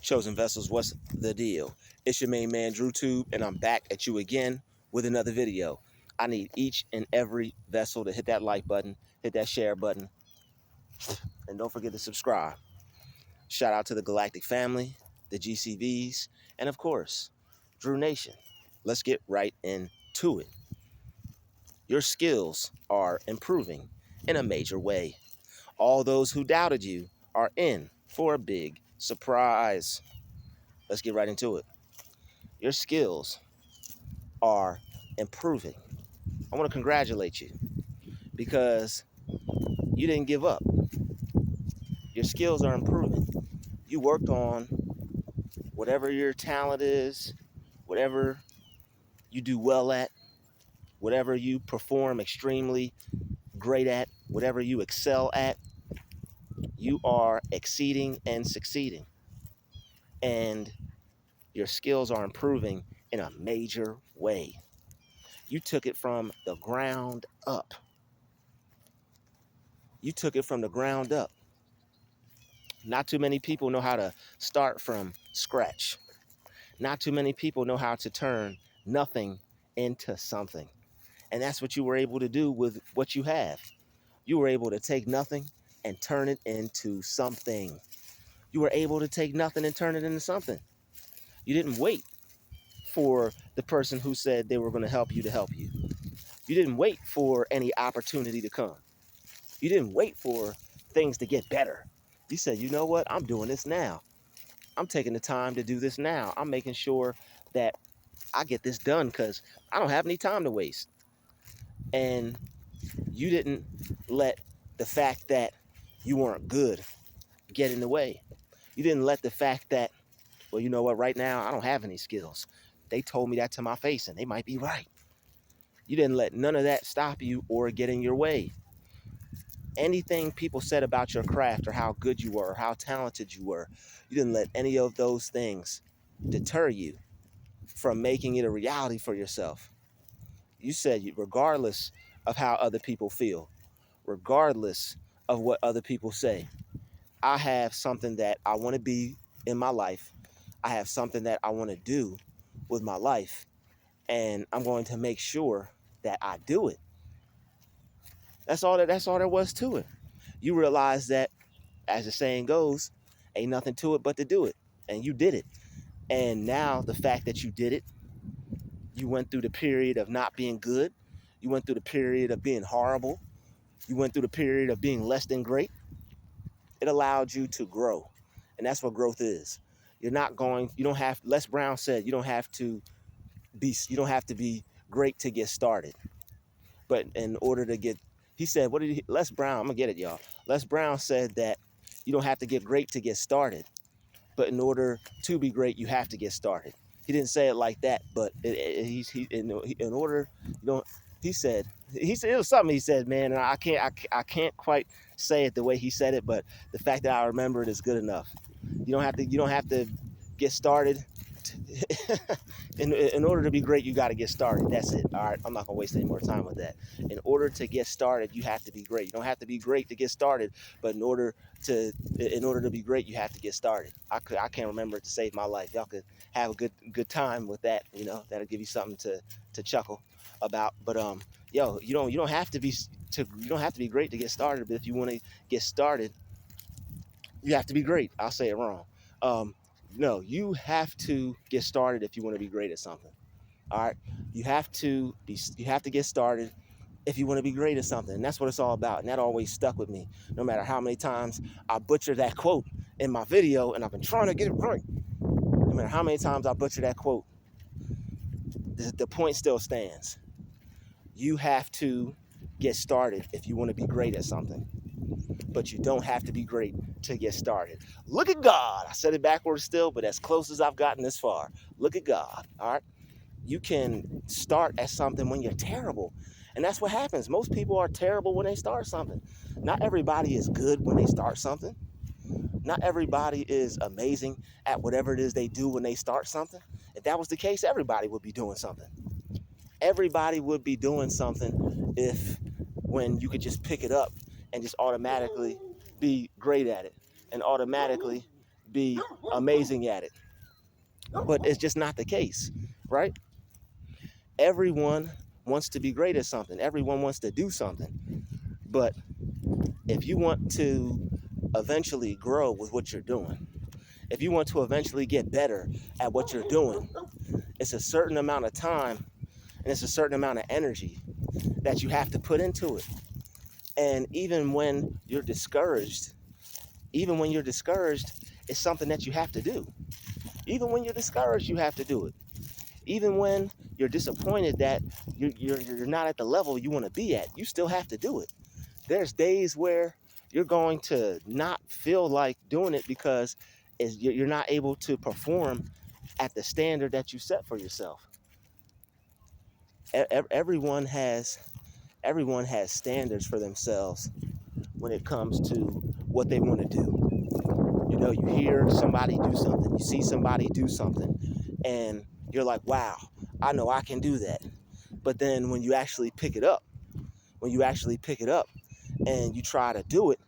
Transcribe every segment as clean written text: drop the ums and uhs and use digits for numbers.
Chosen vessels, what's the deal? It's your main man Drutube, and I'm back at you again with another video. I need each and every vessel to hit that like button, hit that share button, and don't forget to subscribe. Shout out to the Galactic family, the GCVs, and of course, Drew Nation. Let's get right into it. Your skills are improving in a major way. All those who doubted you are in for a big surprise. Let's get right into it. Your skills are improving. I want to congratulate you because you didn't give up. Your skills are improving. You worked on whatever your talent is, whatever you do well at, whatever you perform extremely great at, whatever you excel at, you are exceeding and succeeding. And your skills are improving in a major way. You took it from the ground up. You took it from the ground up. Not too many people know how to start from scratch. Not too many people know how to turn nothing into something. And that's what you were able to do with what you have. You were able to take nothing and turn it into something. You were able to take nothing and turn it into something. You didn't wait for the person who said they were going to help you to help you. You didn't wait for any opportunity to come. You didn't wait for things to get better. You said, you know what? I'm doing this now. I'm taking the time to do this now. I'm making sure that I get this done because I don't have any time to waste. And you didn't let the fact that you weren't good get in the way. You didn't let the fact that, well, you know what, right now I don't have any skills. They told me that to my face and they might be right. You didn't let none of that stop you or get in your way. Anything people said about your craft or how good you were or how talented you were, you didn't let any of those things deter you from making it a reality for yourself. You said, regardless of how other people feel, regardless of what other people say, I have something that I want to be in my life. I have something that I want to do with my life, and I'm going to make sure that I do it. That's all there was to it. You realize that, as the saying goes, ain't nothing to it but to do it. And you did it. And now the fact that you did it, you went through the period of not being good. You went through the period of being horrible. You went through the period of being less than great. It allowed you to grow. And that's what growth is. You don't have, Les Brown said, you don't have to be great to get started. But in order to get, he said, Les Brown, I'm gonna get it, y'all. Les Brown said that you don't have to get great to get started. But in order to be great, you have to get started. He didn't say it like that, but in order, he said it was something he said, man, and I can't quite say it the way he said it, but the fact that I remember it is good enough. You don't have to get started. In order to be great, you got to get started. That's it. All right, I'm not gonna waste any more time with that. In order to get started, you have to be great. You don't have to be great to get started, but in order to be great, you have to get started. I can't remember it to save my life. Y'all could have a good time with that. You know, that'll give you something to chuckle about. But yo, you don't have to be great to get started. But if you want to get started, you have to be great. I'll say it wrong. No, you have to get started if you want to be great at something. All right, you have to get started if you want to be great at something, and that's what it's all about. And that always stuck with me, no matter how many times I butcher that quote in my video, and I've been trying to get it right. No matter how many times I butcher that quote, the point still stands. You have to get started if you want to be great at something, but you don't have to be great to get started. Look at God. I said it backwards still, but as close as I've gotten this far. Look at God. All right. You can start at something when you're terrible. And that's what happens. Most people are terrible when they start something. Not everybody is good when they start something. Not everybody is amazing at whatever it is they do when they start something. If that was the case, everybody would be doing something. Everybody would be doing something when you could just pick it up and just automatically be great at it and automatically be amazing at it. But it's just not the case, right? Everyone wants to be great at something. Everyone wants to do something. But if you want to eventually grow with what you're doing, if you want to eventually get better at what you're doing, it's a certain amount of time and it's a certain amount of energy that you have to put into it. And even when you're discouraged, it's something that you have to do. Even when you're discouraged, you have to do it. Even when you're disappointed that you're not at the level you want to be at, you still have to do it. There's days where you're going to not feel like doing it because you're not able to perform at the standard that you set for yourself. Everyone has standards for themselves when it comes to what they want to do. You know, you hear somebody do something, you see somebody do something, and you're like, wow, I know I can do that. But then when you actually pick it up, and you try to do it,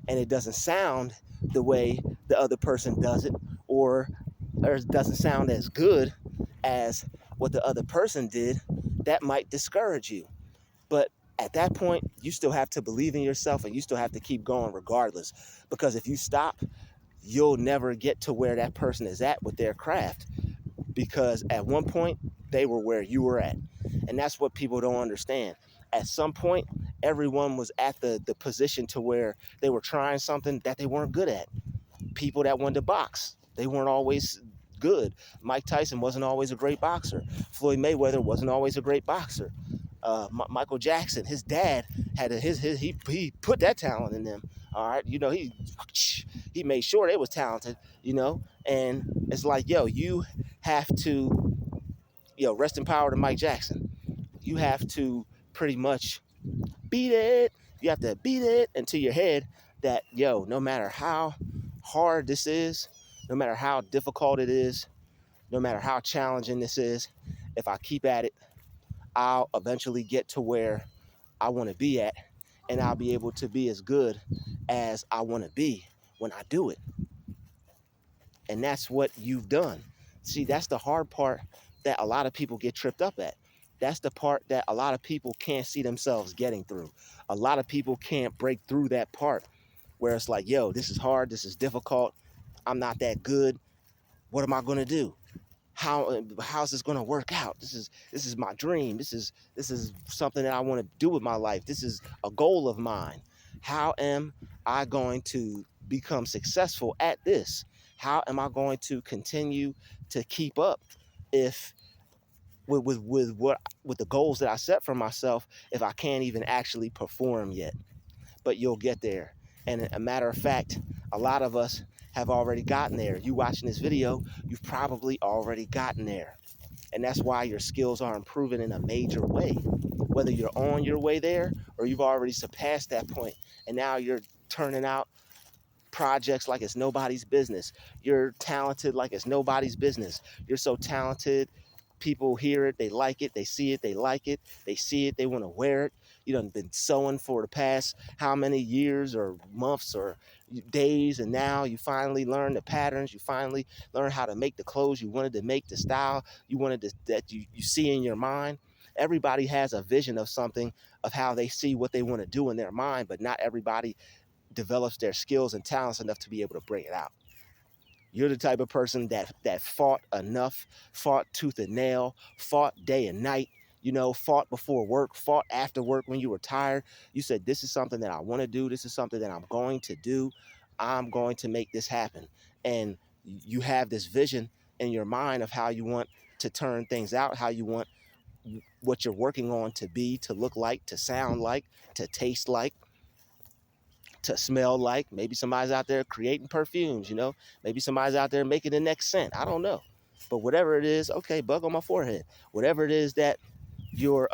and it doesn't sound the way the other person does it, or it doesn't sound as good as what the other person did, that might discourage you. But at that point, you still have to believe in yourself and you still have to keep going regardless. Because if you stop, you'll never get to where that person is at with their craft. Because at one point, they were where you were at. And that's what people don't understand. At some point, everyone was at the position to where they were trying something that they weren't good at. People that wanted to box, they weren't always good. Mike Tyson wasn't always a great boxer. Floyd Mayweather wasn't always a great boxer. Michael Jackson, his dad had he put that talent in them. All right, you know, he made sure they was talented, you know. And it's like, yo, you have to, rest in power to Mike Jackson. You have to pretty much beat it. You have to beat it into your head that, yo, no matter how hard this is, no matter how difficult it is, no matter how challenging this is, if I keep at it, I'll eventually get to where I want to be at, and I'll be able to be as good as I want to be when I do it. And that's what you've done. See, that's the hard part that a lot of people get tripped up at. That's the part that a lot of people can't see themselves getting through. A lot of people can't break through that part where it's like, yo, this is hard, this is difficult, I'm not that good. What am I going to do? How's this going to work out? This is my dream. This is something that I want to do with my life. This is a goal of mine. How am I going to become successful at this? How am I going to continue to keep up if with the goals that I set for myself if I can't even actually perform yet? But you'll get there. And a matter of fact, a lot of us have already gotten there. You watching this video, you've probably already gotten there. And that's why your skills are improving in a major way. Whether you're on your way there or you've already surpassed that point and now you're turning out projects like it's nobody's business. You're talented like it's nobody's business. You're so talented, people hear it, they like it, they see it, they like it, they see it, they want to wear it. You done been sewing for the past how many years or months or days, and now you finally learn the patterns, you finally learn how to make the clothes you wanted to make, the style you wanted to, that you see in your mind. Everybody has a vision of something, of how they see what they want to do in their mind, but not everybody develops their skills and talents enough to be able to bring it out. You're the type of person that fought enough, fought tooth and nail, fought day and night, fought before work, fought after work when you were tired. You said, this is something that I want to do. This is something that I'm going to do. I'm going to make this happen. And you have this vision in your mind of how you want to turn things out, how you want what you're working on to be, to look like, to sound like, to taste like, to smell like. Maybe somebody's out there creating perfumes, maybe somebody's out there making the next scent. I don't know. But whatever it is, okay, bug on my forehead. Whatever it is that you're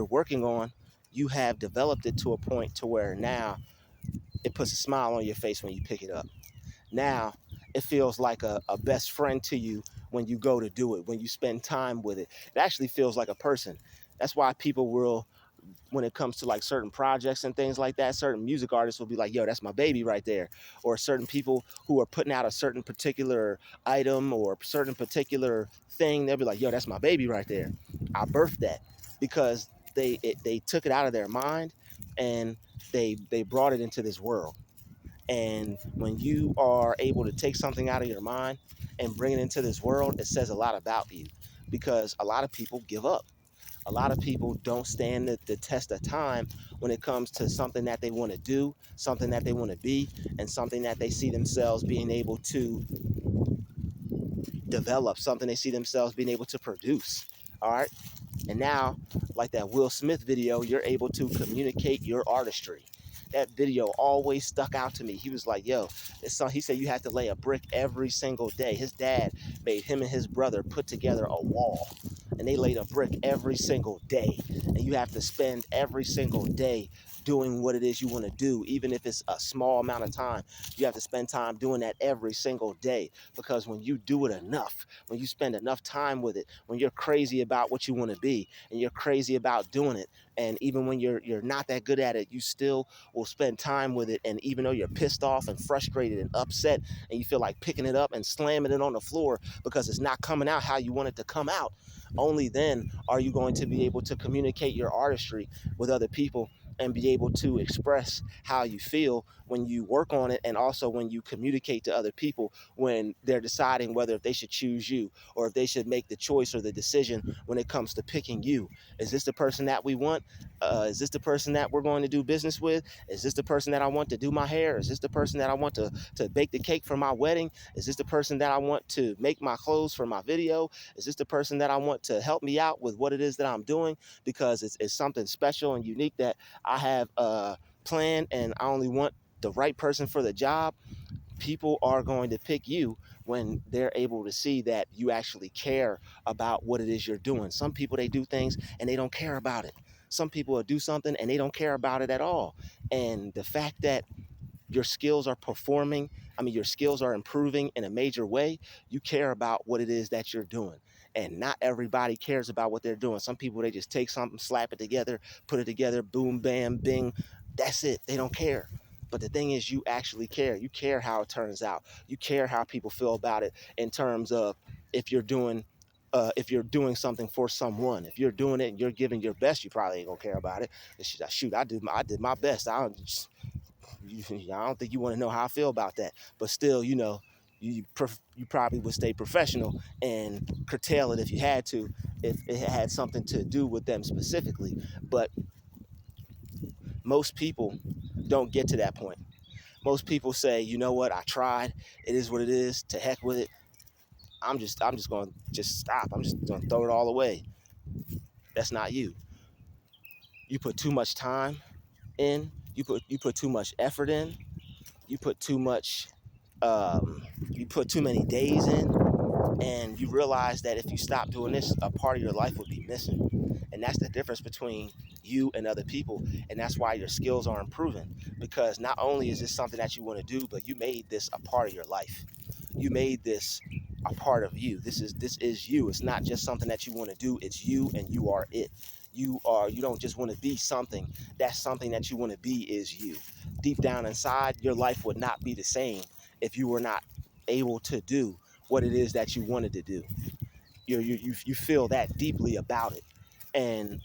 working on, you have developed it to a point to where now it puts a smile on your face when you pick it up. Now it feels like a best friend to you when you go to do it, when you spend time with it. It actually feels like a person. That's why people will when it comes to like certain projects and things like that, certain music artists will be like, yo, that's my baby right there. Or certain people who are putting out a certain particular item or certain particular thing, they'll be like, yo, that's my baby right there. I birthed that because they took it out of their mind and they brought it into this world. And when you are able to take something out of your mind and bring it into this world, it says a lot about you, because a lot of people give up. A lot of people don't stand the test of time when it comes to something that they want to do, something that they want to be, and something that they see themselves being able to develop, something they see themselves being able to produce. All right. And now, like that Will Smith video, you're able to communicate your artistry. That video always stuck out to me. He was like, yo, he said you had to lay a brick every single day. His dad made him and his brother put together a wall, and they laid a brick every single day. And you have to spend every single day doing what it is you want to do, even if it's a small amount of time. You have to spend time doing that every single day, because when you do it enough, when you spend enough time with it, when you're crazy about what you want to be and you're crazy about doing it, and even when you're not that good at it, you still will spend time with it. And even though you're pissed off and frustrated and upset, and you feel like picking it up and slamming it on the floor because it's not coming out how you want it to come out, only then are you going to be able to communicate your artistry with other people and be able to express how you feel when you work on it, and also when you communicate to other people when they're deciding whether if they should choose you or if they should make the choice or the decision when it comes to picking you. Is this the person that we want? Is this the person that we're going to do business with? Is this the person that I want to do my hair? Is this the person that I want to bake the cake for my wedding? Is this the person that I want to make my clothes for my video? Is this the person that I want to help me out with what it is that I'm doing? Because it's something special and unique that I have planned, and I only want the right person for the job. People are going to pick you when they're able to see that you actually care about what it is you're doing. Some people, they do things and they don't care about it. Some people will do something and they don't care about it at all. And the fact that your skills are performing, your skills are improving in a major way, you care about what it is that you're doing. And not everybody cares about what they're doing. Some people, they just take something, slap it together, put it together, boom, bam, bing. That's it. They don't care. But the thing is, you actually care. You care how it turns out. You care how people feel about it, in terms of if you're doing something for someone. If you're doing it and you're giving your best, you probably ain't gonna care about it. Shoot, I did my best. I don't think you want to know how I feel about that. But still, you probably would stay professional and curtail it if you had to, if it had something to do with them specifically. But most people don't get to that point. Most people say, you know what, I tried. It is what it is. To heck with it. I'm just going to just stop. I'm just going to throw it all away. That's not you. You put too much time in. You put too much effort in. You put too much. You put too many days in, and you realize that if you stop doing this, a part of your life would be missing. And that's the difference between you and other people. And that's why your skills are improving, because not only is this something that you want to do, but you made this a part of your life. You made this a part of you. This is you. It's not just something that you want to do. It's you, and you are it. You don't just want to be something. That's something that you want to be is you. Deep down inside, your life would not be the same if you were not able to do what it is that you wanted to do. You feel that deeply about it. And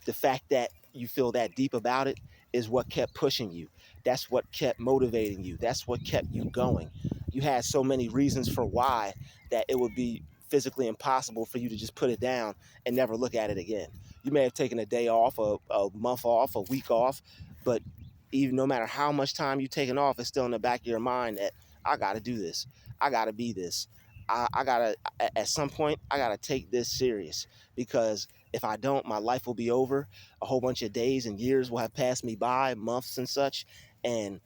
the fact that you feel that deep about it is what kept pushing you. That's what kept motivating you. That's what kept you going. You had so many reasons for why that it would be physically impossible for you to just put it down and never look at it again. You may have taken a day off, a month off, a week off, but even no matter how much time you've taken off, it's still in the back of your mind that I got to do this. I got to be this. I got to, at some point, I got to take this serious, because if I don't, my life will be over. A whole bunch of days and years will have passed me by, months and such, and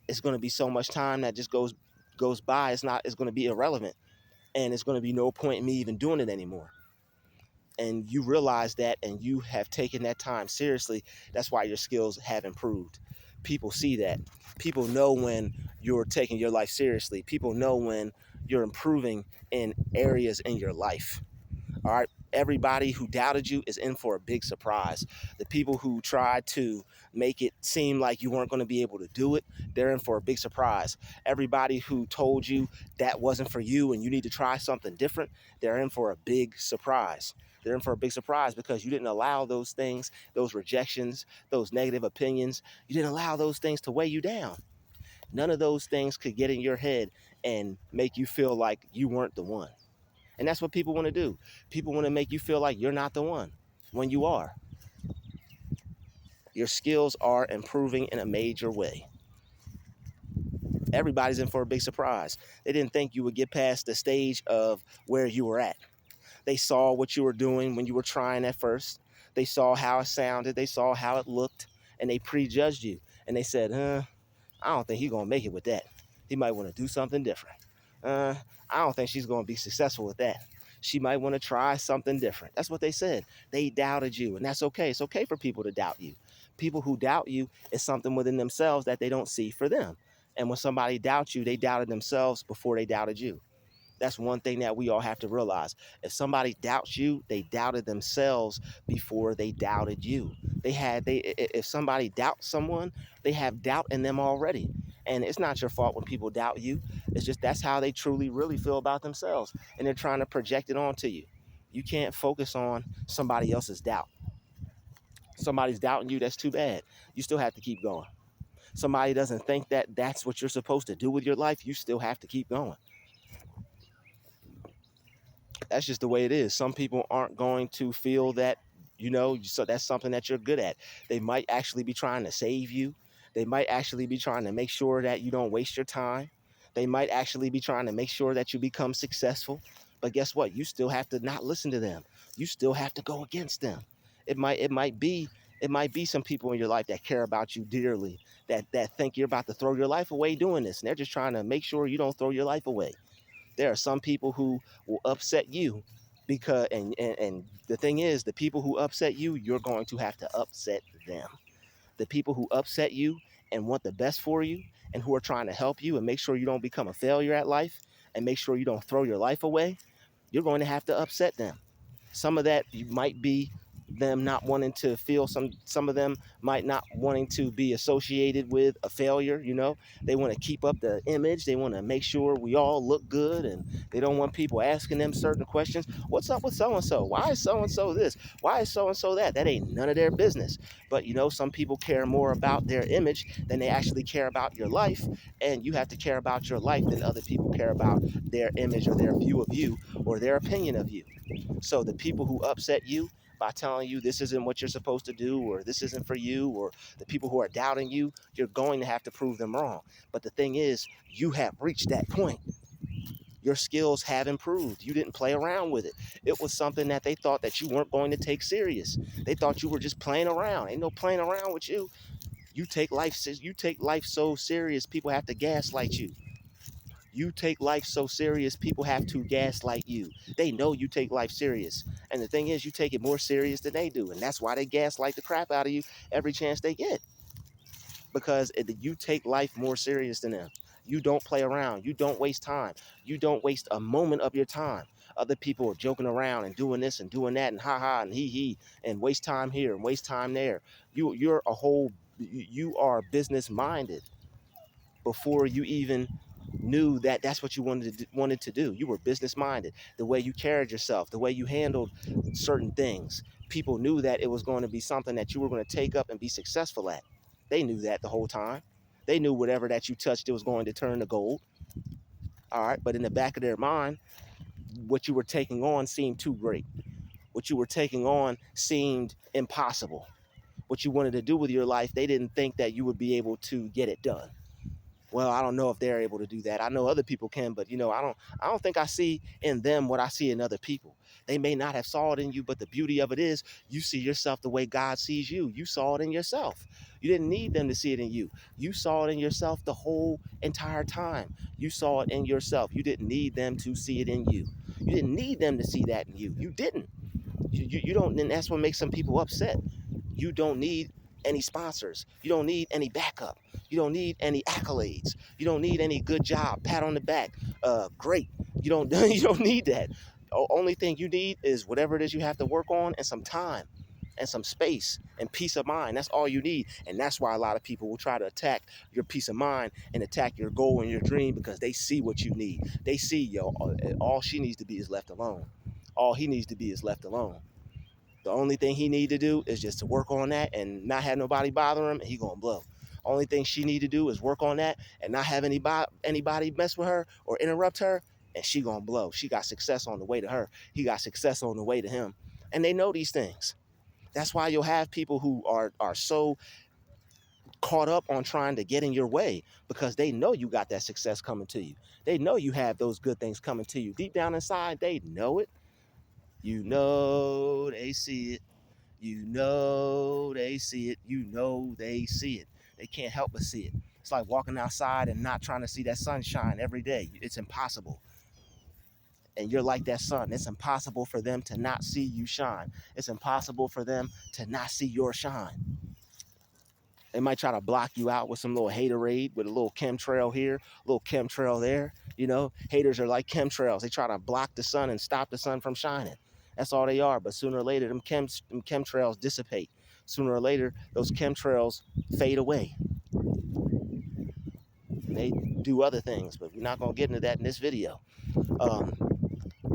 it's going to be so much time that just goes by. It's going to be irrelevant, and it's going to be no point in me even doing it anymore. And you realize that, and you have taken that time seriously. That's why your skills have improved. People see that. People know when you're taking your life seriously. People know when you're improving in areas in your life. All right. everybody who doubted you is in for a big surprise. The people who tried to make it seem like you weren't going to be able to do it, they're in for a big surprise. Everybody who told you that wasn't for you and you need to try something different, they're in for a big surprise. They're in for a big surprise because you didn't allow those things, those rejections, those negative opinions, you didn't allow those things to weigh you down. None of those things could get in your head and make you feel like you weren't the one. And that's what people want to do. People want to make you feel like you're not the one when you are. Your skills are improving in a major way. Everybody's in for a big surprise. They didn't think you would get past the stage of where you were at. They saw what you were doing when you were trying at first. They saw how it sounded. They saw how it looked, and they prejudged you. And they said, I don't think he's going to make it with that. He might want to do something different. I don't think she's going to be successful with that. She might want to try something different. That's what they said. They doubted you, and that's okay. It's okay for people to doubt you. People who doubt you is something within themselves that they don't see for them. And when somebody doubts you, they doubted themselves before they doubted you. That's one thing that we all have to realize. If somebody doubts you, they doubted themselves before they doubted you. If somebody doubts someone, they have doubt in them already. And it's not your fault when people doubt you. It's just that's how they truly, really feel about themselves. And they're trying to project it onto you. You can't focus on somebody else's doubt. Somebody's doubting you, that's too bad. You still have to keep going. Somebody doesn't think that that's what you're supposed to do with your life, you still have to keep going. That's just the way it is. Some people aren't going to feel that, so that's something that you're good at. They might actually be trying to save you. They might actually be trying to make sure that you don't waste your time. They might actually be trying to make sure that you become successful. But guess what? You still have to not listen to them. You still have to go against them. It might be some people in your life that care about you dearly, that think you're about to throw your life away doing this. And they're just trying to make sure you don't throw your life away. There are some people who will upset you because, and the thing is, the people who upset you, you're going to have to upset them. The people who upset you and want the best for you and who are trying to help you and make sure you don't become a failure at life and make sure you don't throw your life away, you're going to have to upset them. Some of that might be them not wanting to feel some of them might not wanting to be associated with a failure. They want to keep up the image. They want to make sure we all look good, and they don't want people asking them certain questions. What's up with so and so? Why is so and so this? Why is so and so that? That ain't none of their business. But some people care more about their image than they actually care about your life, and you have to care about your life than other people care about their image or their view of you or their opinion of you. So the people who upset you by telling you this isn't what you're supposed to do, or this isn't for you, or the people who are doubting you, you're going to have to prove them wrong. But the thing is, you have reached that point. Your skills have improved. You didn't play around with it. It was something that they thought that you weren't going to take serious. They thought you were just playing around. Ain't no playing around with you. You take life so serious, people have to gaslight you. You take life so serious, people have to gaslight you. They know you take life serious. And the thing is, you take it more serious than they do. And that's why they gaslight the crap out of you every chance they get. Because you take life more serious than them. You don't play around. You don't waste time. You don't waste a moment of your time. Other people are joking around and doing this and doing that and ha ha and he and waste time here and waste time there. You are business minded before you even knew that that's what you wanted to do. You were business minded. The way you carried yourself, the way you handled certain things, people knew that it was going to be something that you were going to take up and be successful at. They knew that the whole time. They knew whatever that you touched, it was going to turn to gold. All right, but in the back of their mind, what you were taking on seemed too great. What you were taking on seemed impossible. What you wanted to do with your life, they didn't think that you would be able to get it done. Well, I don't know if they're able to do that. I know other people can, but I don't think I see in them what I see in other people. They may not have saw it in you, but the beauty of it is you see yourself the way God sees you. You saw it in yourself. You didn't need them to see it in you. You saw it in yourself the whole entire time. You saw it in yourself. You didn't need them to see it in you. You didn't need them to see that in you. You didn't. You don't, and that's what makes some people upset. You don't need any sponsors. You don't need any backup. You don't need any accolades. You don't need any good job, pat on the back. Great. You don't you don't need that. Only thing you need is whatever it is you have to work on and some time and some space and peace of mind. That's all you need. And that's why a lot of people will try to attack your peace of mind and attack your goal and your dream, because they see what you need. They see, yo, all she needs to be is left alone. All he needs to be is left alone. The only thing he need to do is just to work on that and not have nobody bother him, and he gonna blow. Only thing she need to do is work on that and not have anybody mess with her or interrupt her, and she gonna blow. She got success on the way to her. He got success on the way to him. And they know these things. That's why you'll have people who are so caught up on trying to get in your way, because they know you got that success coming to you. They know you have those good things coming to you. Deep down inside, they know it. You know they see it. You know they see it. You know they see it. They can't help but see it. It's like walking outside and not trying to see that sunshine every day. It's impossible. And you're like that sun. It's impossible for them to not see you shine. It's impossible for them to not see your shine. They might try to block you out with some little haterade, with a little chemtrail here, a little chemtrail there. You know, haters are like chemtrails. They try to block the sun and stop the sun from shining. That's all they are. But sooner or later, them chemtrails dissipate. Sooner or later, those chemtrails fade away. And they do other things, but we're not going to get into that in this video. Um,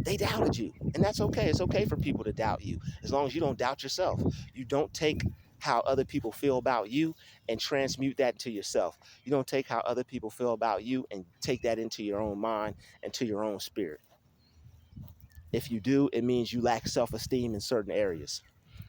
they doubted you, and that's okay. It's okay for people to doubt you, as long as you don't doubt yourself. You don't take how other people feel about you and transmute that to yourself. You don't take how other people feel about you and take that into your own mind and to your own spirit. If you do, it means you lack self-esteem in certain areas.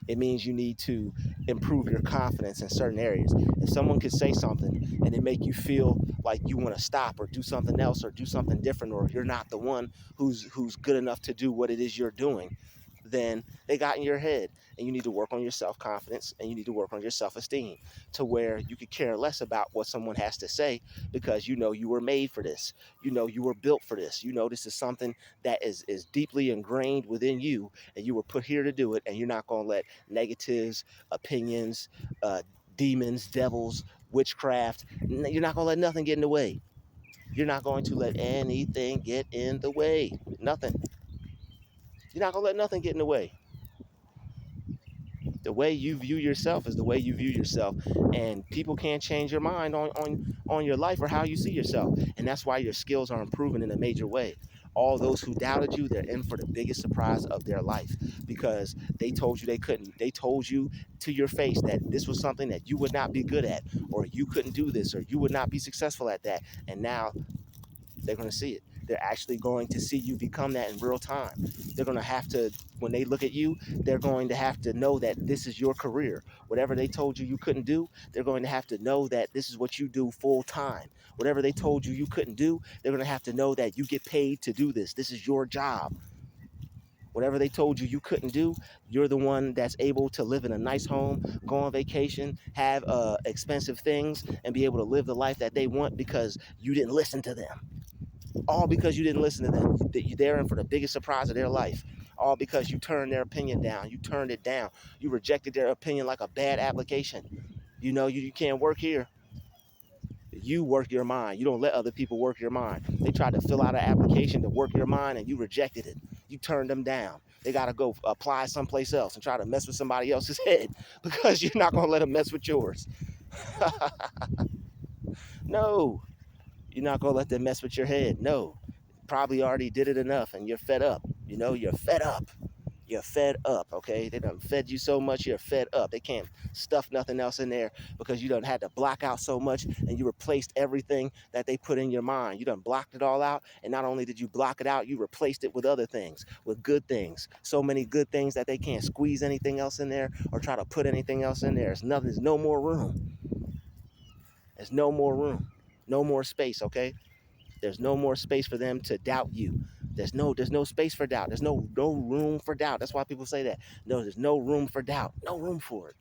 It means you need to improve your confidence in certain areas. If someone could say something and it make you feel like you want to stop or do something else or do something different, or you're not the one who's good enough to do what it is you're doing, then they got in your head, and you need to work on your self-confidence and you need to work on your self-esteem to where you could care less about what someone has to say, because you know you were made for this. You know you were built for this. You know this is something that is deeply ingrained within you, and you were put here to do it, and you're not going to let negatives, opinions, demons, devils, witchcraft, you're not going to let nothing get in the way. You're not going to let anything get in the way. Nothing. You're not going to let nothing get in the way. The way you view yourself is the way you view yourself, and people can't change your mind on your life or how you see yourself. And that's why your skills are improving in a major way. All those who doubted you, they're in for the biggest surprise of their life, because they told you they couldn't. They told you to your face that this was something that you would not be good at, or you couldn't do this, or you would not be successful at that. And now they're going to see it. They're actually going to see you become that in real time. They're going to have to, when they look at you, they're going to have to know that this is your career. Whatever they told you you couldn't do, they're going to have to know that this is what you do full time. Whatever they told you you couldn't do, they're going to have to know that you get paid to do this. This is your job. Whatever they told you you couldn't do, you're the one that's able to live in a nice home, go on vacation, have expensive things, and be able to live the life that they want, because you didn't listen to them. All because you didn't listen to them. They're in for the biggest surprise of their life. All because you turned their opinion down. You turned it down. You rejected their opinion like a bad application. You know, you can't work here. You work your mind. You don't let other people work your mind. They tried to fill out an application to work your mind, and you rejected it. You turned them down. They got to go apply someplace else and try to mess with somebody else's head, because you're not going to let them mess with yours. No, you're not going to let them mess with your head. No, probably already did it enough, and you're fed up. You know, you're fed up. You're fed up, okay? They done fed you so much, you're fed up. They can't stuff nothing else in there, because you done had to block out so much, and you replaced everything that they put in your mind. You done blocked it all out, and not only did you block it out, you replaced it with other things, with good things. So many good things that they can't squeeze anything else in there or try to put anything else in there. There's no more room. There's no more room. No more space, okay? There's no more space for them to doubt you. There's no space for doubt. There's no room for doubt. That's why people say that. No, there's no room for doubt. No room for it.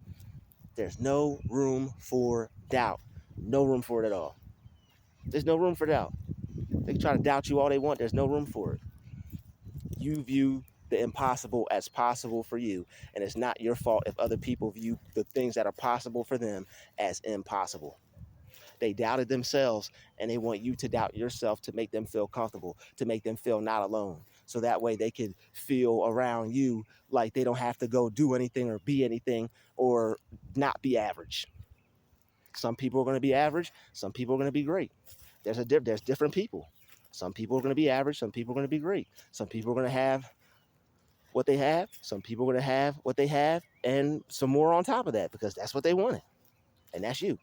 There's no room for doubt. No room for it at all. There's no room for doubt. They can try to doubt you all they want. There's no room for it. You view the impossible as possible for you, and it's not your fault if other people view the things that are possible for them as impossible. They doubted themselves, and they want you to doubt yourself to make them feel comfortable, to make them feel not alone. So that way they could feel around you like they don't have to go do anything or be anything or not be average. Some people are going to be average. Some people are going to be great. There's different people. Some people are going to be average. Some people are going to be great. Some people are going to have what they have. Some people are going to have what they have and some more on top of that because that's what they wanted. And that's you.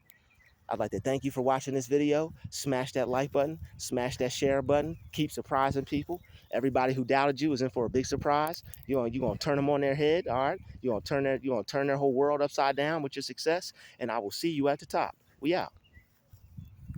I'd like to thank you for watching this video. Smash that like button, smash that share button, keep surprising people. Everybody who doubted you is in for a big surprise. You're gonna turn them on their head, all right? You're gonna turn their whole world upside down with your success, and I will see you at the top. We out.